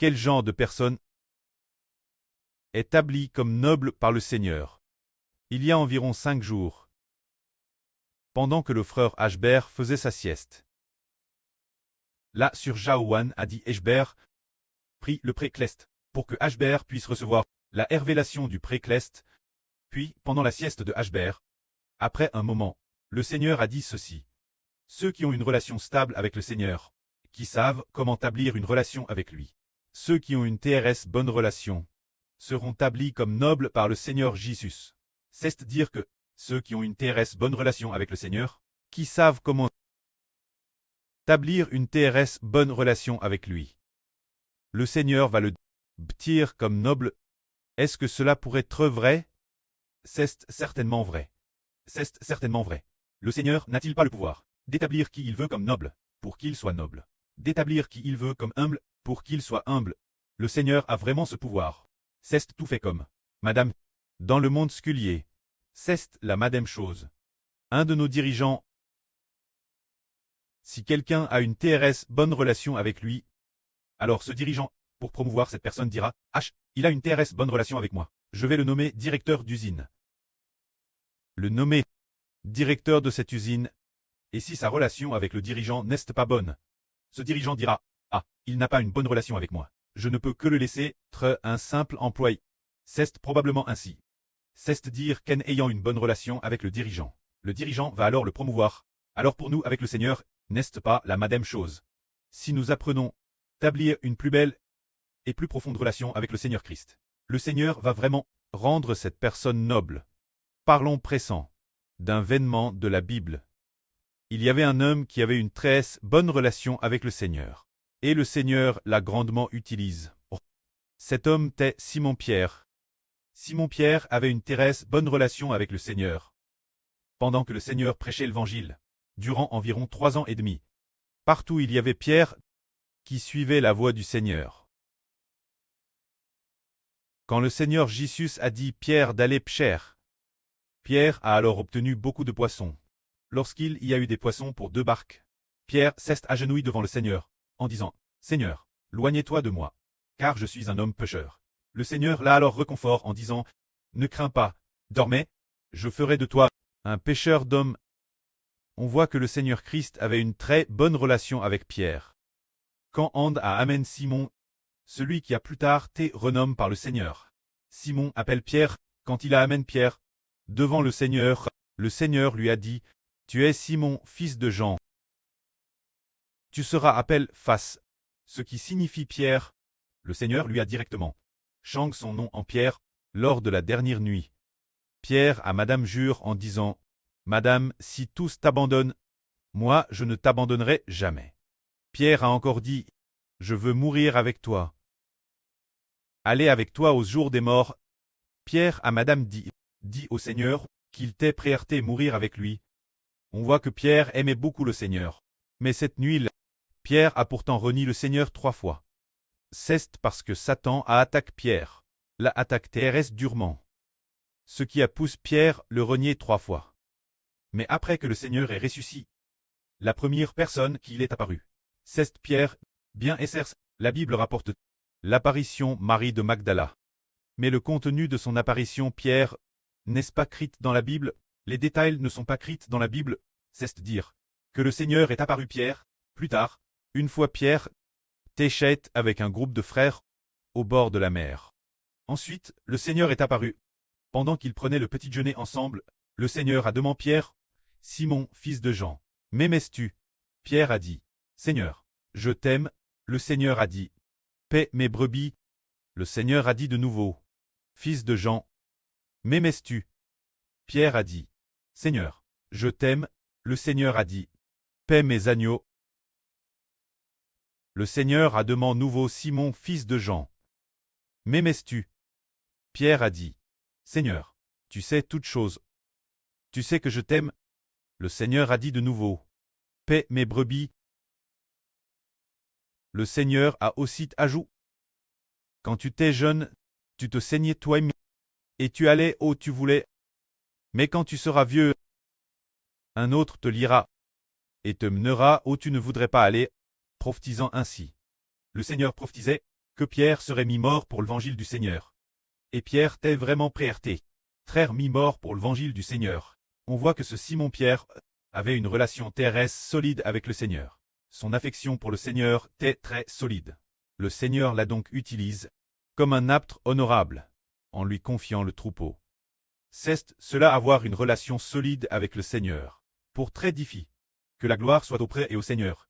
Quel genre de personne est établi comme noble par le Seigneur? Il y a environ 5 jours, pendant que le frère Ashbert faisait sa sieste. Là, sur Jaouan a dit Ashbert, prie le précleste, pour que Ashbert puisse recevoir la révélation du précleste. Puis, pendant la sieste de Ashbert, après un moment, le Seigneur a dit ceci. Ceux qui ont une relation stable avec le Seigneur, qui savent comment établir une relation avec lui, ceux qui ont une TRS bonne relation, seront établis comme nobles par le Seigneur Jésus. C'est-à-dire que, ceux qui ont une TRS bonne relation avec le Seigneur, qui savent comment établir une TRS bonne relation avec lui, le Seigneur va le bâtir comme noble. Est-ce que cela pourrait être vrai? C'est certainement vrai. C'est certainement vrai. Le Seigneur n'a-t-il pas le pouvoir d'établir qui il veut comme noble, pour qu'il soit noble, d'établir qui il veut comme humble, pour qu'il soit humble? Le Seigneur a vraiment ce pouvoir. C'est tout fait comme Madame. Dans le monde sculier, c'est la madame chose. Un de nos dirigeants, si quelqu'un a une TRS bonne relation avec lui, alors ce dirigeant, pour promouvoir cette personne dira, H, il a une TRS bonne relation avec moi. Je vais le nommer directeur d'usine. Le nommer directeur de cette usine, et si sa relation avec le dirigeant n'est pas bonne, ce dirigeant dira, ah, il n'a pas une bonne relation avec moi. Je ne peux que le laisser être un simple employé. C'est probablement ainsi. C'est dire qu'en ayant une bonne relation avec le dirigeant va alors le promouvoir. Alors pour nous avec le Seigneur, n'est-ce pas la madame chose? Si nous apprenons à établir une plus belle et plus profonde relation avec le Seigneur Christ, le Seigneur va vraiment rendre cette personne noble. Parlons pressant d'un événement de la Bible. Il y avait un homme qui avait une très bonne relation avec le Seigneur. Et le Seigneur l'a grandement utilisé. Oh. Cet homme était Simon-Pierre. Simon-Pierre avait une très bonne relation avec le Seigneur. Pendant que le Seigneur prêchait l'Évangile, durant environ 3 ans et demi, partout il y avait Pierre qui suivait la voie du Seigneur. Quand le Seigneur Jésus a dit Pierre d'aller pêcher, Pierre a alors obtenu beaucoup de poissons. Lorsqu'il y a eu des poissons pour 2 barques, Pierre s'est agenouillé devant le Seigneur, en disant, Seigneur, loignez-toi de moi, car je suis un homme pécheur. Le Seigneur l'a alors réconfort en disant, ne crains pas, dormez, je ferai de toi un pêcheur d'hommes. On voit que le Seigneur Christ avait une très bonne relation avec Pierre. Quand And a amène Simon, celui qui a plus tard été renommé par le Seigneur. Simon appelle Pierre, quand il a amène Pierre devant le Seigneur lui a dit, tu es Simon, fils de Jean. Tu seras appelé Face, ce qui signifie Pierre. Le Seigneur lui a directement changé son nom en Pierre, lors de la dernière nuit. Pierre à Madame jure en disant, Madame, si tous t'abandonnent, moi je ne t'abandonnerai jamais. Pierre a encore dit, je veux mourir avec toi. Aller avec toi au jour des morts. Pierre à Madame dit au Seigneur qu'il était prêt à mourir avec lui. On voit que Pierre aimait beaucoup le Seigneur. Mais cette nuit, Pierre a pourtant renié le Seigneur 3 fois. C'est parce que Satan a attaqué Pierre. L'a attaque TRS durement. Ce qui a poussé Pierre le renier 3 fois. Mais après que le Seigneur est ressuscité, la première personne qui il est apparue, c'est Pierre, bien essers, la Bible rapporte l'apparition Marie de Magdala. Mais le contenu de son apparition Pierre, n'est-ce pas écrit dans la Bible? Les détails ne sont pas écrits dans la Bible, c'est-à-dire que le Seigneur est apparu Pierre, plus tard, une fois Pierre pêchait avec un groupe de frères au bord de la mer. Ensuite, le Seigneur est apparu. Pendant qu'ils prenaient le petit déjeuner ensemble, le Seigneur a demandé Pierre, Simon, fils de Jean, m'aimes-tu? Pierre a dit, Seigneur, je t'aime. Le Seigneur a dit, paie mes brebis. Le Seigneur a dit de nouveau, fils de Jean, m'aimes-tu? Pierre a dit, Seigneur, je t'aime. Le Seigneur a dit, paie mes agneaux. Le Seigneur a demandé nouveau Simon, fils de Jean, m'aimes-tu? Pierre a dit, Seigneur, tu sais toutes choses. Tu sais que je t'aime. Le Seigneur a dit de nouveau, paie mes brebis. Le Seigneur a aussi ajouté, quand tu étais jeune, tu te saignais toi-même, et tu allais où tu voulais. Mais quand tu seras vieux, un autre te liera, et te mènera où tu ne voudrais pas aller, prophétisant ainsi. Le Seigneur prophétisait, que Pierre serait mis mort pour l'évangile du Seigneur. Et Pierre était vraiment prêté. Frère mis mort pour l'évangile du Seigneur. On voit que ce Simon-Pierre avait une relation terrestre solide avec le Seigneur. Son affection pour le Seigneur était très solide. Le Seigneur l'a donc utilise comme un apôtre honorable, en lui confiant le troupeau. C'est cela avoir une relation solide avec le Seigneur. Pour très difficile que la gloire soit auprès et au Seigneur.